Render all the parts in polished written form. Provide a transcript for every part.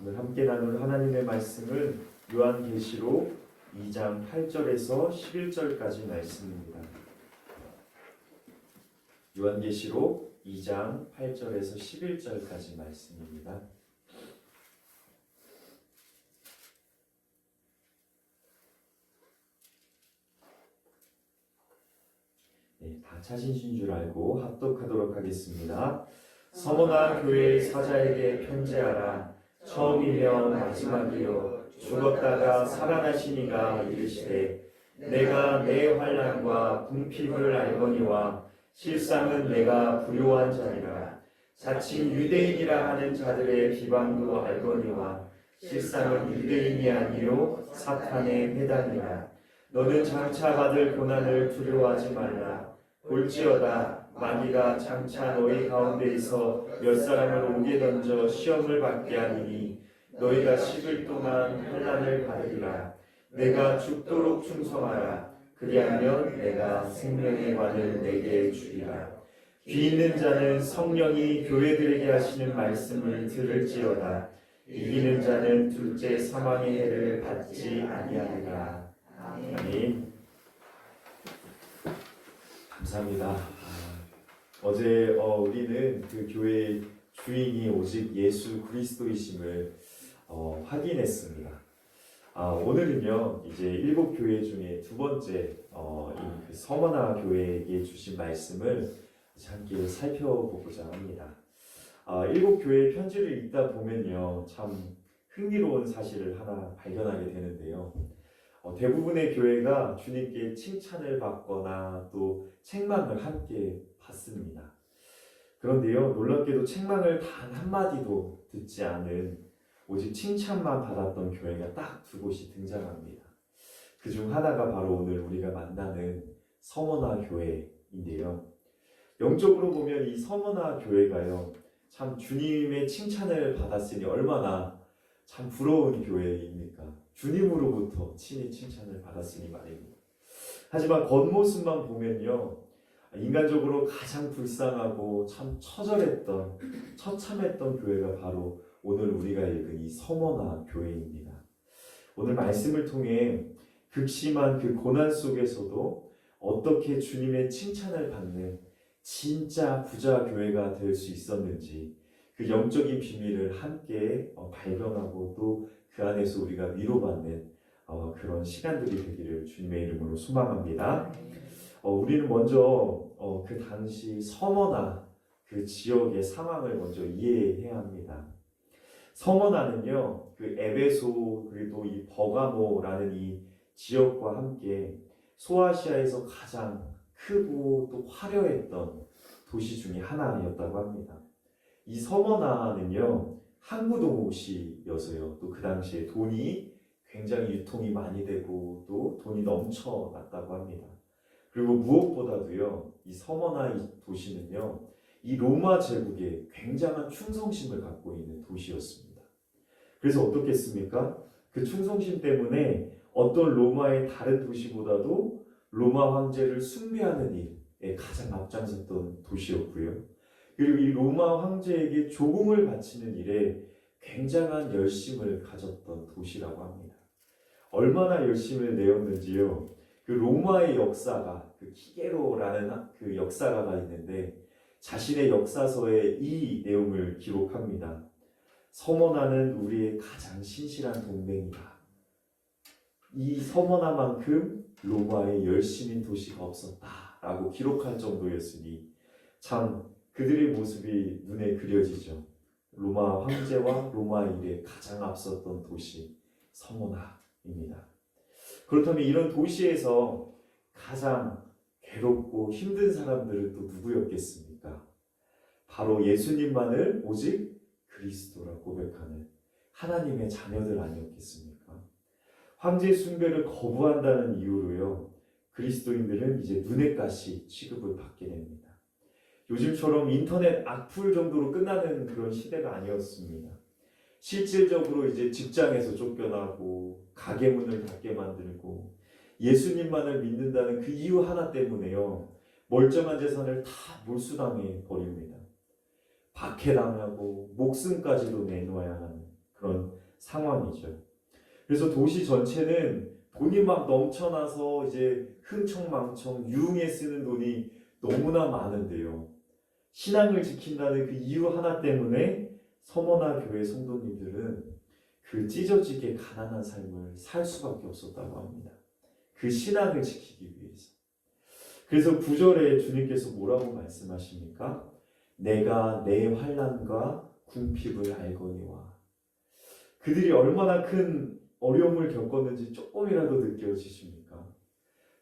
오늘 함께 나눌 하나님의 말씀은 요한계시록 2장 8절에서 11절까지 말씀입니다. 요한계시록 2장 8절에서 11절까지 말씀입니다. 네, 다 찾으신 줄 알고 합독하도록 하겠습니다. 서머나 교회 사자에게 편지하라. 처음이며 마지막이요 죽었다가 살아나신 이가 이르시되 내가 내 환난과 궁핍을 알거니와 실상은 내가 불효한 자니라. 자칭 유대인이라 하는 자들의 비방도 알거니와 실상은 유대인이 아니요 사탄의 회당이라. 너는 장차 받을 고난을 두려워하지 말라. 볼지어다 마귀가 장차 너희 가운데에서 몇 사람을 옥에 던져 시험을 받게 하리니 너희가 10일 동안 환난을 받으리라. 내가 죽도록 충성하라. 그리하면 내가 생명의 관을 내게 주리라. 귀 있는 자는 성령이 교회들에게 하시는 말씀을 들을지어다. 이기는 자는 둘째 사망의 해를 받지 아니하리라. 아멘. 감사합니다. 어제 우리는 그 교회의 주인이 오직 예수 그리스도이심을 확인했습니다. 오늘은요 이제 일곱 교회 중에 두 번째 그 서머나 교회에게 주신 말씀을 함께 살펴보고자 합니다. 일곱 교회의 편지를 읽다 보면요 참 흥미로운 사실을 하나 발견하게 되는데요. 대부분의 교회가 주님께 칭찬을 받거나 또 책망을 함께 받습니다. 그런데요, 놀랍게도 책망을 단 한마디도 듣지 않은 오직 칭찬만 받았던 교회가 딱 두 곳이 등장합니다. 그중 하나가 바로 오늘 우리가 만나는 서머나 교회인데요. 영적으로 보면 이 서머나 교회가요, 참 주님의 칭찬을 받았으니 얼마나 참 부러운 교회입니까? 주님으로부터 친히 칭찬을 받았으니 말입니다. 하지만 겉모습만 보면요, 인간적으로 가장 불쌍하고 참 처절했던, 처참했던 교회가 바로 오늘 우리가 읽은 이 서머나 교회입니다. 오늘 말씀을 통해 극심한 그 고난 속에서도 어떻게 주님의 칭찬을 받는 진짜 부자 교회가 될 수 있었는지 그 영적인 비밀을 함께 발견하고 또 그 안에서 우리가 위로받는 그런 시간들이 되기를 주님의 이름으로 소망합니다. 우리는 먼저 그 당시 서머나 그 지역의 상황을 먼저 이해해야 합니다. 서머나는요, 그 에베소 그리고 이 버가모라는 이 지역과 함께 소아시아에서 가장 크고 또 화려했던 도시 중에 하나였다고 합니다. 이 서머나는요, 항구 도시여서요, 또 그 당시에 돈이 굉장히 유통이 많이 되고 또 돈이 넘쳐났다고 합니다. 그리고 무엇보다도요, 이 서머나 이 도시는요, 이 로마 제국에 굉장한 충성심을 갖고 있는 도시였습니다. 그래서 어떻겠습니까? 그 충성심 때문에 어떤 로마의 다른 도시보다도 로마 황제를 숭배하는 일에 가장 앞장섰던 도시였고요. 그리고 이 로마 황제에게 조공을 바치는 일에 굉장한 열심을 가졌던 도시라고 합니다. 얼마나 열심을 내었는지요. 그 로마의 역사가, 그 키게로라는 그 역사가가 있는데 자신의 역사서에 이 내용을 기록합니다. 서머나는 우리의 가장 신실한 동맹이다. 이 서머나만큼 로마의 열심인 도시가 없었다라고 기록할 정도였으니 참 그들의 모습이 눈에 그려지죠. 로마 황제와 로마 일에 가장 앞섰던 도시 서머나입니다. 그렇다면 이런 도시에서 가장 괴롭고 힘든 사람들은 또 누구였겠습니까? 바로 예수님만을 오직 그리스도라 고백하는 하나님의 자녀들 아니었겠습니까? 황제 숭배를 거부한다는 이유로요, 그리스도인들은 이제 눈엣가시 취급을 받게 됩니다. 요즘처럼 인터넷 악플 정도로 끝나는 그런 시대가 아니었습니다. 실질적으로 이제 직장에서 쫓겨나고 가게 문을 닫게 만들고 예수님만을 믿는다는 그 이유 하나 때문에요, 멀쩡한 재산을 다 몰수당해 버립니다. 박해당하고 목숨까지도 내놓아야 하는 그런 상황이죠. 그래서 도시 전체는 돈이 막 넘쳐나서 이제 흥청망청 유흥에 쓰는 돈이 너무나 많은데요. 신앙을 지킨다는 그 이유 하나 때문에 서머나 교회 성도님들은 그 찢어지게 가난한 삶을 살 수밖에 없었다고 합니다. 그 신앙을 지키기 위해서. 그래서 9절에 주님께서 뭐라고 말씀하십니까? 내가 내 환난과 궁핍을 알거니와. 그들이 얼마나 큰 어려움을 겪었는지 조금이라도 느껴지십니까?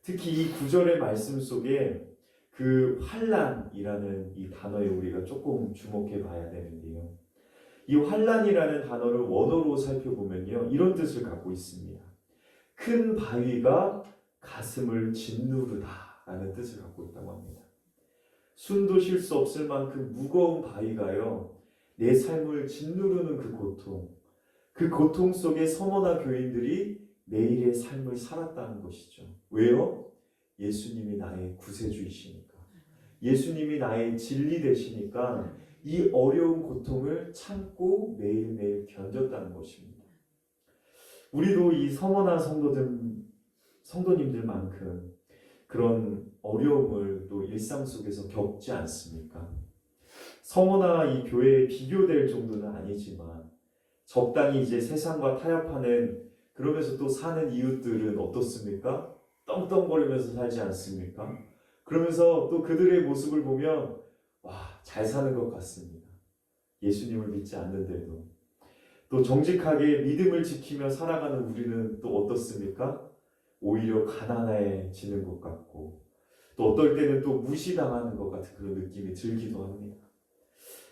특히 이 9절의 말씀 속에 그 환난이라는 이 단어에 우리가 조금 주목해 봐야 되는데요. 이 환난이라는 단어를 원어로 살펴보면요, 이런 뜻을 갖고 있습니다. 큰 바위가 가슴을 짓누르다라는 뜻을 갖고 있다고 합니다. 숨도 쉴 수 없을 만큼 무거운 바위가요, 내 삶을 짓누르는 그 고통 속에 서머나 교인들이 매일의 삶을 살았다는 것이죠. 왜요? 예수님이 나의 구세주이시니까. 예수님이 나의 진리 되시니까 이 어려운 고통을 참고 매일매일 견뎠다는 것입니다. 우리도 이 서머나 성도님들만큼 그런 어려움을 또 일상 속에서 겪지 않습니까? 서머나 이 교회에 비교될 정도는 아니지만 적당히 이제 세상과 타협하는, 그러면서 또 사는 이웃들은 어떻습니까? 떵떵거리면서 살지 않습니까? 그러면서 또 그들의 모습을 보면 잘 사는 것 같습니다. 예수님을 믿지 않는데도. 또 정직하게 믿음을 지키며 살아가는 우리는 또 어떻습니까? 오히려 가난해지는 것 같고, 또 어떨 때는 또 무시당하는 것 같은 그런 느낌이 들기도 합니다.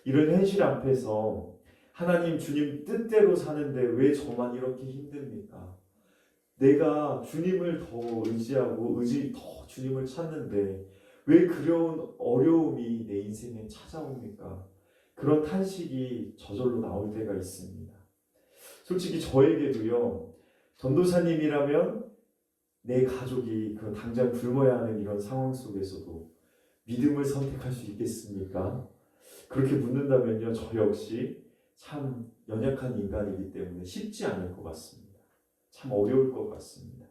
이런 현실 앞에서 하나님 주님 뜻대로 사는데 왜 저만 이렇게 힘듭니까? 내가 주님을 더 의지하고 더 주님을 찾는데 왜 그런 어려움이 내 인생에 찾아옵니까? 그런 탄식이 저절로 나올 때가 있습니다. 솔직히 저에게도요, 전도사님이라면 내 가족이 당장 굶어야 하는 이런 상황 속에서도 믿음을 선택할 수 있겠습니까? 그렇게 묻는다면요, 저 역시 참 연약한 인간이기 때문에 쉽지 않을 것 같습니다. 참 어려울 것 같습니다.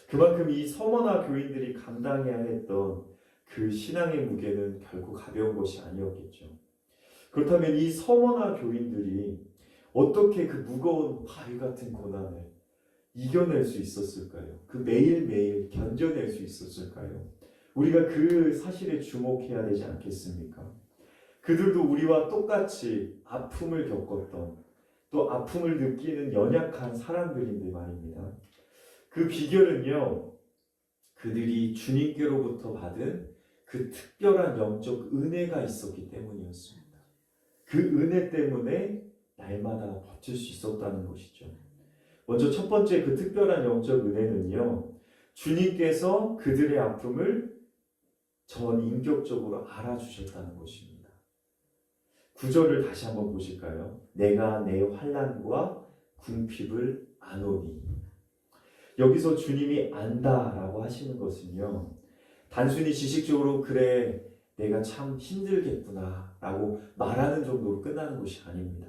그만큼 이 서머나 교인들이 감당해야 했던 그 신앙의 무게는 결코 가벼운 것이 아니었겠죠. 그렇다면 이 서머나 교인들이 어떻게 그 무거운 바위 같은 고난을 이겨낼 수 있었을까요? 그 매일매일 견뎌낼 수 있었을까요? 우리가 그 사실에 주목해야 되지 않겠습니까? 그들도 우리와 똑같이 아픔을 겪었던, 또 아픔을 느끼는 연약한 사람들인데 말입니다. 그 비결은요, 그들이 주님께로부터 받은 그 특별한 영적 은혜가 있었기 때문이었습니다. 그 은혜 때문에 날마다 버틸 수 있었다는 것이죠. 먼저 첫 번째 그 특별한 영적 은혜는요, 주님께서 그들의 아픔을 전 인격적으로 알아주셨다는 것입니다. 9절을 다시 한번 보실까요? 내가 내 환난과 궁핍을 아노니. 여기서 주님이 안다라고 하시는 것은요, 단순히 지식적으로 그래 내가 참 힘들겠구나 라고 말하는 정도로 끝나는 것이 아닙니다.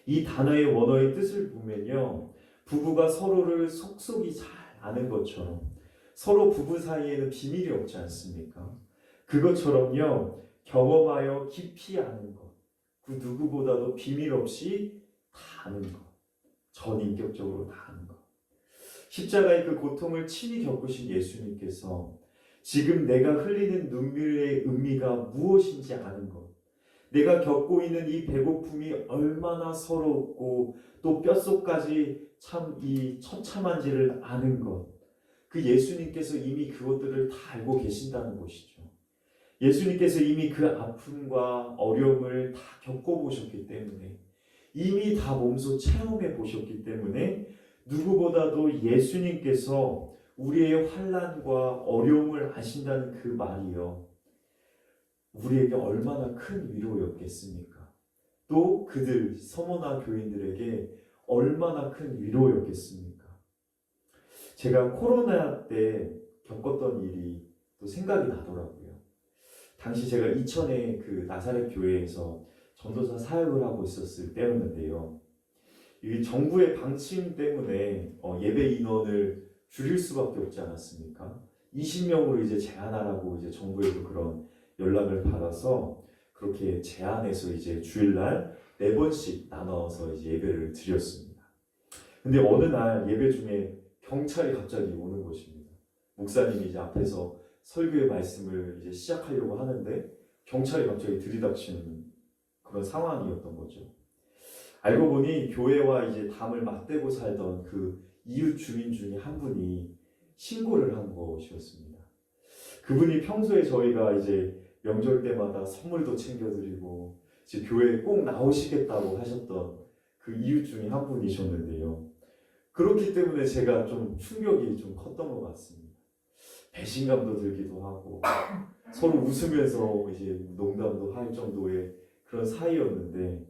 이 단어의 원어의 뜻을 보면요, 부부가 서로를 속속이 잘 아는 것처럼, 서로 부부 사이에는 비밀이 없지 않습니까? 그것처럼요, 경험하여 깊이 아는 것, 그 누구보다도 비밀 없이 다 아는 것, 전인격적으로 다 아는 것. 십자가의 그 고통을 친히 겪으신 예수님께서 지금 내가 흘리는 눈물의 의미가 무엇인지 아는 것, 내가 겪고 있는 이 배고픔이 얼마나 서럽고 또 뼛속까지 참 이 처참한지를 아는 것, 그 예수님께서 이미 그것들을 다 알고 계신다는 것이죠. 예수님께서 이미 그 아픔과 어려움을 다 겪어보셨기 때문에, 이미 다 몸소 체험해 보셨기 때문에 누구보다도 예수님께서 우리의 환난과 어려움을 아신다는 그 말이요, 우리에게 얼마나 큰 위로였겠습니까? 또 그들 서머나 교인들에게 얼마나 큰 위로였겠습니까? 제가 코로나 때 겪었던 일이 또 생각이 나더라고요. 당시 제가 이천의 그 나사렛 교회에서 전도사 사역을 하고 있었을 때였는데요. 이 정부의 방침 때문에 예배 인원을 줄일 수밖에 없지 않았습니까? 20명으로 이제 제한하라고 이제 정부에서 그런 연락을 받아서 그렇게 제한해서 이제 주일날 4번씩 나눠서 이제 예배를 드렸습니다. 근데 어느 날 예배 중에 경찰이 갑자기 오는 것입니다. 목사님이 이제 앞에서 설교의 말씀을 이제 시작하려고 하는데 경찰이 갑자기 들이닥치는 그런 상황이었던 거죠. 알고 보니 교회와 이제 담을 맞대고 살던 그 이웃 주민 중에 한 분이 신고를 한 것이었습니다. 그분이 평소에 저희가 이제 명절 때마다 선물도 챙겨드리고 이제 교회에 꼭 나오시겠다고 하셨던 그 이웃 중에 한 분이셨는데요. 그렇기 때문에 제가 좀 충격이 좀 컸던 것 같습니다. 배신감도 들기도 하고 서로 웃으면서 이제 농담도 할 정도의 그런 사이였는데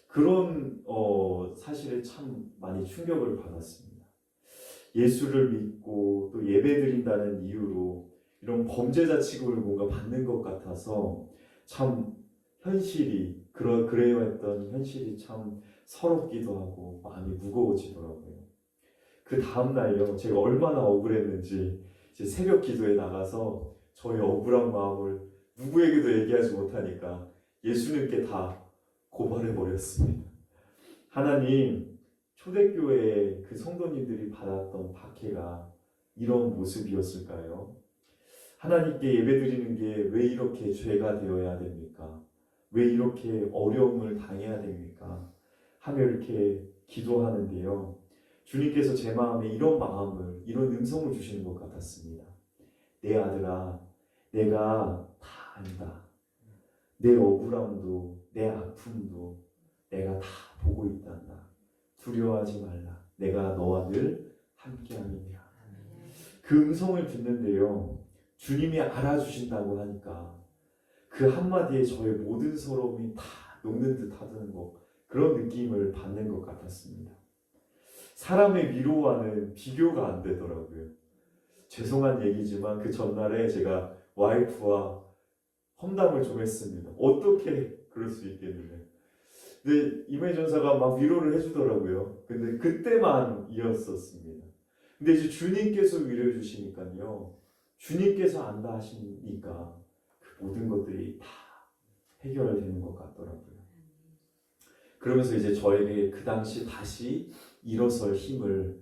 그런 사실에 참 많이 충격을 받았습니다. 예수를 믿고 또 예배드린다는 이유로 이런 범죄자 취급을 뭔가 받는 것 같아서 참 현실이 그래야 했던 현실이 참 서럽기도 하고 마음이 무거워지더라고요. 그 다음 날요, 제가 얼마나 억울했는지 이제 새벽 기도에 나가서 저의 억울한 마음을 누구에게도 얘기하지 못하니까 예수님께 다 고발해 버렸습니다. 하나님, 초대교회의 그 성도님들이 받았던 박해가 이런 모습이었을까요? 하나님께 예배드리는 게 왜 이렇게 죄가 되어야 됩니까? 왜 이렇게 어려움을 당해야 됩니까? 하며 이렇게 기도하는데요. 주님께서 제 마음에 이런 음성을 주시는 것 같았습니다. 내 아들아, 내가 다 안다. 내 억울함도 내 아픔도 내가 다 보고 있단다. 두려워하지 말라. 내가 너와 늘 함께함이니라. 그 음성을 듣는데요. 주님이 알아주신다고 하니까 그 한마디에 저의 모든 서러움이 다 녹는 듯 하다는 그런 느낌을 받는 것 같았습니다. 사람의 위로와는 비교가 안 되더라고요. 죄송한 얘기지만 그 전날에 제가 와이프와 험담을 좀 했습니다. 어떻게 그럴 수 있겠느냐. 근데 임혜 전사가 막 위로를 해주더라고요. 근데 그때만이었었습니다. 근데 이제 주님께서 위로해 주시니까요. 주님께서 안다 하시니까 그 모든 것들이 다 해결되는 것 같더라고요. 그러면서 이제 저에게 그 당시 다시 일어설 힘을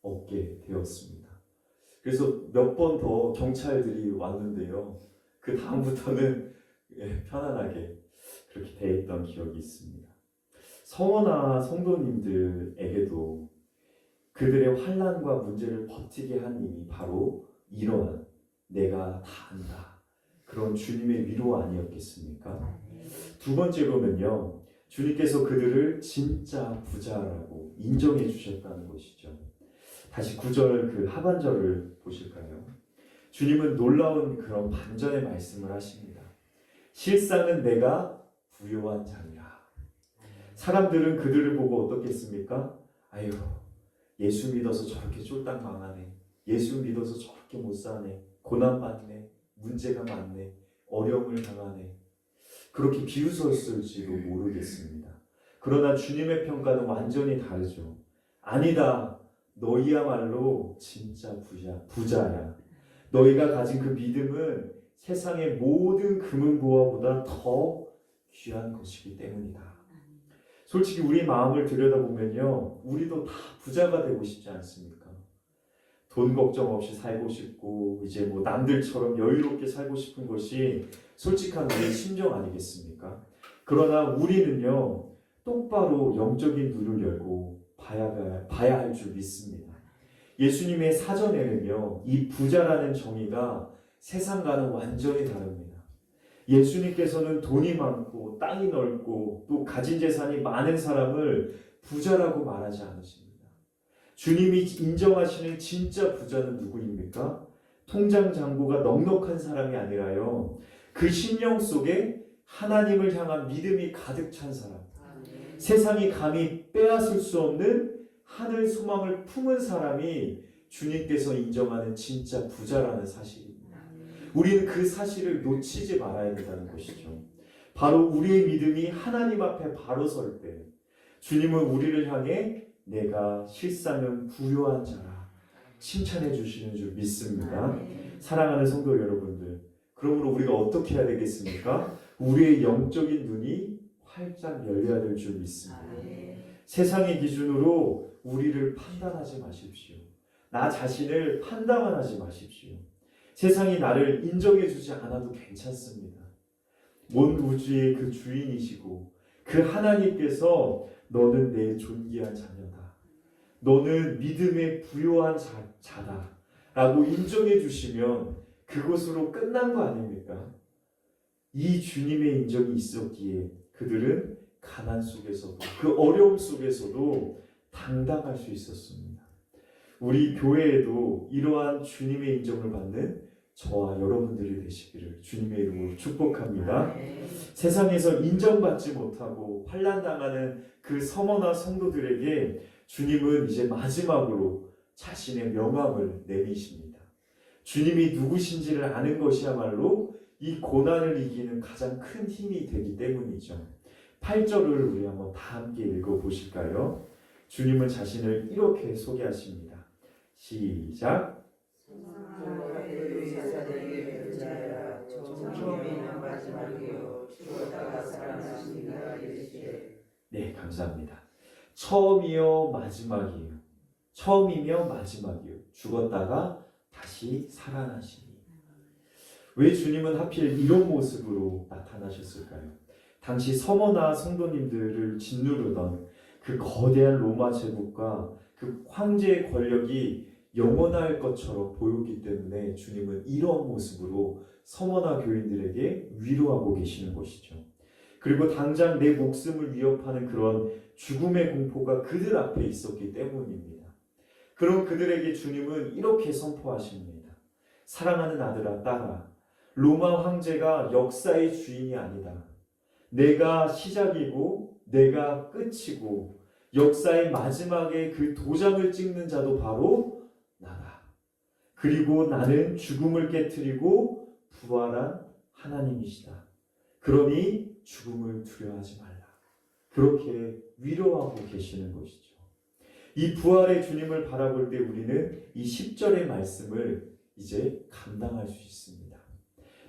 얻게 되었습니다. 그래서 몇 번 더 경찰들이 왔는데요. 그 다음부터는 편안하게 그렇게 대했던 기억이 있습니다. 성원아 성도님들에게도 그들의 환난과 문제를 버티게 한 힘이 바로 이러한 내가 다 안다. 그런 주님의 위로 아니었겠습니까? 두 번째로는요. 주님께서 그들을 진짜 부자라고 인정해 주셨다는 것이죠. 다시 9절 그 하반절을 보실까요? 주님은 놀라운 그런 반전의 말씀을 하십니다. 실상은 내가 부요한 자니라. 사람들은 그들을 보고 어떻겠습니까? 아유, 예수 믿어서 저렇게 쫄딱 망하네. 예수 믿어서 저렇게 못 사네. 고난받네. 문제가 많네. 어려움을 당하네. 그렇게 비웃었을지도 모르겠습니다. 그러나 주님의 평가는 완전히 다르죠. 아니다. 너희야말로 진짜 부자야. 너희가 가진 그 믿음은 세상의 모든 금은보화보다 더 귀한 것이기 때문이다. 솔직히 우리 마음을 들여다보면요. 우리도 다 부자가 되고 싶지 않습니까? 돈 걱정 없이 살고 싶고 이제 뭐 남들처럼 여유롭게 살고 싶은 것이 솔직한 우리의 심정 아니겠습니까? 그러나 우리는요. 똑바로 영적인 눈을 열고 봐야 할 줄 믿습니다. 예수님의 사전에는요. 이 부자라는 정의가 세상과는 완전히 다릅니다. 예수님께서는 돈이 많고 땅이 넓고 또 가진 재산이 많은 사람을 부자라고 말하지 않으십니다. 주님이 인정하시는 진짜 부자는 누구입니까? 통장 잔고가 넉넉한 사람이 아니라요. 그 심령 속에 하나님을 향한 믿음이 가득 찬 사람. 세상이 감히 빼앗을 수 없는 하늘 소망을 품은 사람이 주님께서 인정하는 진짜 부자라는 사실입니다. 우리는 그 사실을 놓치지 말아야 된다는 것이죠. 바로 우리의 믿음이 하나님 앞에 바로 설 때, 주님은 우리를 향해 내가 실상은 부요한 자라 칭찬해 주시는 줄 믿습니다. 사랑하는 성도 여러분들, 그러므로 우리가 어떻게 해야 되겠습니까? 우리의 영적인 눈이 활짝 열려야 될 줄 믿습니다. 세상의 기준으로 우리를 판단하지 마십시오. 나 자신을 판단만 하지 마십시오. 세상이 나를 인정해 주지 않아도 괜찮습니다. 온 우주의 그 주인이시고 그 하나님께서 너는 내 존귀한 자녀다. 너는 믿음에 부요한 자다. 라고 인정해 주시면 그것으로 끝난 거 아닙니까? 이 주님의 인정이 있었기에 그들은 가난 속에서도 그 어려움 속에서도 당당할 수 있었습니다. 우리 교회에도 이러한 주님의 인정을 받는 저와 여러분들이 되시기를 주님의 이름으로 축복합니다. 세상에서 인정받지 못하고 환난당하는 그 서머나 성도들에게 주님은 이제 마지막으로 자신의 명함을 내미십니다. 주님이 누구신지를 아는 것이야말로 이 고난을 이기는 가장 큰 힘이 되기 때문이죠. 8절을 우리 한번 다 함께 읽어보실까요? 주님은 자신을 이렇게 소개하십니다. 시작. 네, 감사합니다. 처음이요 마지막이에요. 처음이며 마지막이요. 죽었다가 다시 살아나시니. 왜 주님은 하필 이런 모습으로 나타나셨을까요? 당시 서머나 성도님들을 짓누르던 그 거대한 로마 제국과 그 황제의 권력이 영원할 것처럼 보였기 때문에 주님은 이런 모습으로 서머나 교인들에게 위로하고 계시는 것이죠. 그리고 당장 내 목숨을 위협하는 그런 죽음의 공포가 그들 앞에 있었기 때문입니다. 그럼 그들에게 주님은 이렇게 선포하십니다. 사랑하는 아들아, 딸아, 로마 황제가 역사의 주인이 아니다. 내가 시작이고 내가 끝이고 역사의 마지막에 그 도장을 찍는 자도 바로 나다. 그리고 나는 죽음을 깨트리고 부활한 하나님이시다. 그러니 죽음을 두려워하지 말라. 그렇게 위로하고 계시는 것이죠. 이 부활의 주님을 바라볼 때 우리는 이 10절의 말씀을 이제 감당할 수 있습니다.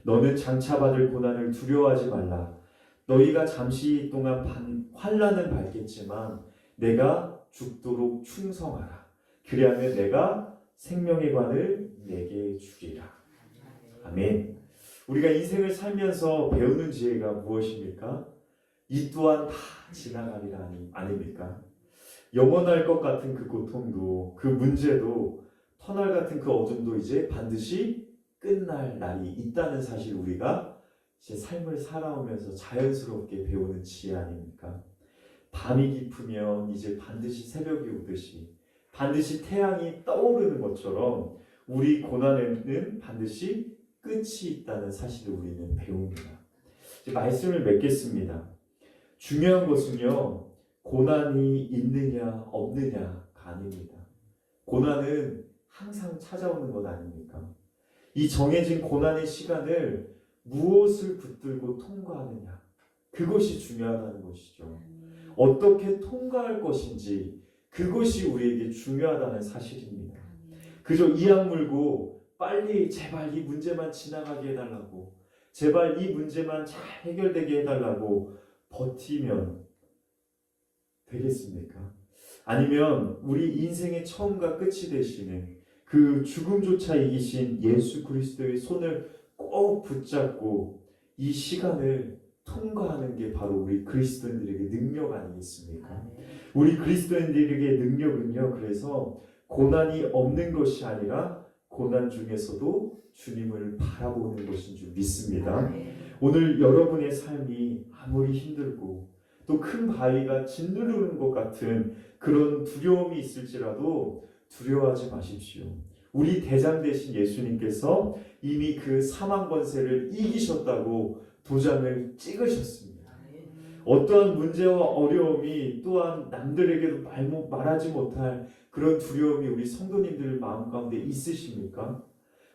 너는 장차 받을 고난을 두려워하지 말라. 너희가 잠시 동안 환난을 밟겠지만 내가 죽도록 충성하라. 그리하면 내가 생명의 관을 내게 주리라. 아멘. 우리가 인생을 살면서 배우는 지혜가 무엇입니까? 이 또한 다 지나가리라 아닙니까? 영원할 것 같은 그 고통도, 그 문제도, 터널 같은 그 어둠도 이제 반드시 끝날 날이 있다는 사실 우리가 이제 삶을 살아오면서 자연스럽게 배우는 지혜 아닙니까? 밤이 깊으면 이제 반드시 새벽이 오듯이 반드시 태양이 떠오르는 것처럼 우리 고난에는 반드시 끝이 있다는 사실을 우리는 배웁니다. 이제 말씀을 맺겠습니다. 중요한 것은요, 고난이 있느냐 없느냐가 아닙니다. 고난은 항상 찾아오는 것 아닙니까? 이 정해진 고난의 시간을 무엇을 붙들고 통과하느냐, 그것이 중요하다는 것이죠. 어떻게 통과할 것인지 그것이 우리에게 중요하다는 사실입니다. 그저 이악 물고 빨리 제발 이 문제만 지나가게 해달라고, 제발 이 문제만 잘 해결되게 해달라고 버티면 되겠습니까? 아니면 우리 인생의 처음과 끝이 되시는 그 죽음조차 이기신 예수 그리스도의 손을 꼭 붙잡고 이 시간을 통과하는 게 바로 우리 그리스도인들에게 능력 아니겠습니까? 우리 그리스도인들에게 능력은요, 그래서 고난이 없는 것이 아니라 고난 중에서도 주님을 바라보는 것인 줄 믿습니다. 오늘 여러분의 삶이 아무리 힘들고 또 큰 바위가 짓누르는 것 같은 그런 두려움이 있을지라도 두려워하지 마십시오. 우리 대장 되신 예수님께서 이미 그 사망 권세를 이기셨다고 도장을 찍으셨습니다. 어떠한 문제와 어려움이 또한 남들에게도 말하지 못할 그런 두려움이 우리 성도님들 마음 가운데 있으십니까?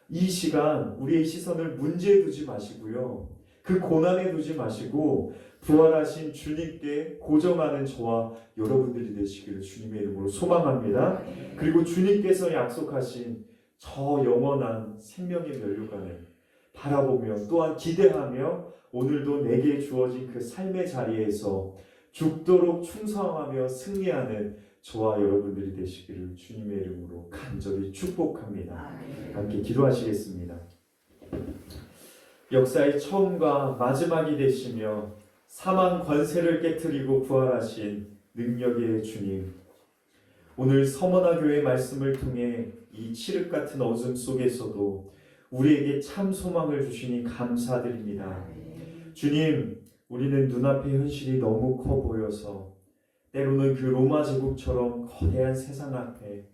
이 시간 우리의 시선을 문제에 두지 마시고요. 그 고난에 두지 마시고 부활하신 주님께 고정하는 저와 여러분들이 되시기를 주님의 이름으로 소망합니다. 그리고 주님께서 약속하신 저 영원한 생명의 면류관을 바라보며 또한 기대하며 오늘도 내게 주어진 그 삶의 자리에서 죽도록 충성하며 승리하는 저와 여러분들이 되시기를 주님의 이름으로 간절히 축복합니다. 함께 기도하시겠습니다. 역사의 처음과 마지막이 되시며 사망 권세를 깨트리고 부활하신 능력의 주님, 오늘 서머나 교회 말씀을 통해 이 칠흑 같은 어둠 속에서도 우리에게 참 소망을 주시니 감사드립니다. 주님, 우리는 눈앞의 현실이 너무 커 보여서 때로는 그 로마 제국처럼 거대한 세상 앞에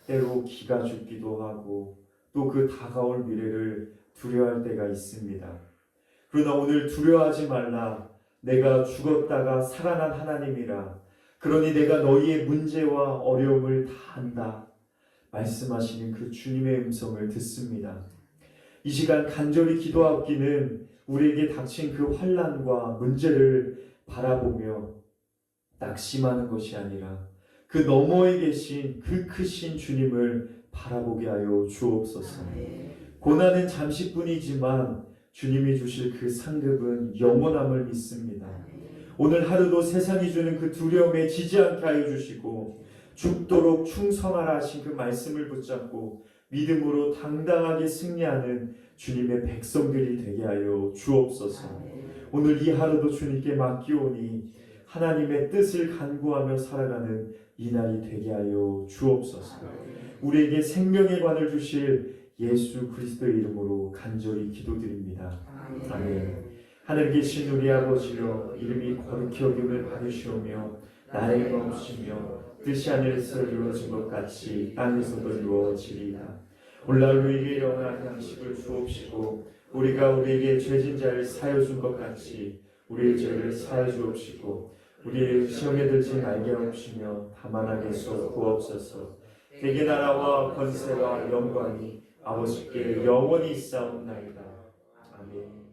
때로 기가 죽기도 하고 또 그 다가올 미래를 두려워할 때가 있습니다. 그러나 오늘 두려워하지 말라. 내가 죽었다가 살아난 하나님이라. 그러니 내가 너희의 문제와 어려움을 다 안다. 말씀하시는 그 주님의 음성을 듣습니다. 이 시간 간절히 기도하기는 우리에게 닥친 그 환난과 문제를 바라보며 낙심하는 것이 아니라 그 너머에 계신 그 크신 주님을 바라보게 하여 주옵소서. 고난은 잠시뿐이지만 주님이 주실 그 상급은 영원함을 믿습니다. 오늘 하루도 세상이 주는 그 두려움에 지지 않게 하여 주시고 죽도록 충성하라 하신 그 말씀을 붙잡고 믿음으로 당당하게 승리하는 주님의 백성들이 되게 하여 주옵소서. 오늘 이 하루도 주님께 맡기오니 하나님의 뜻을 간구하며 살아가는 이 날이 되게 하여 주옵소서. 우리에게 생명의 관을 주실 예수 그리스도의 이름으로 간절히 기도드립니다. 아멘. 하늘에 계신 우리 아버지여, 이름이 거룩히 여김을 받으시오며 나의 없으시며 뜻이 하늘에서 이루어진 것 같이 땅에서도 이루어지리이다. 오늘 우리에게 영원한 양식을 주옵시고 우리가 우리에게 죄진 자를 사하여 준 것 같이 우리의 죄를 사하여 주옵시고 우리의 시험에 들지 말게 하옵시며 다만 악에서 구하옵소서. 대개 나라와 권세와 영광이 아버지께 영원히 있사옵나이다. 아멘.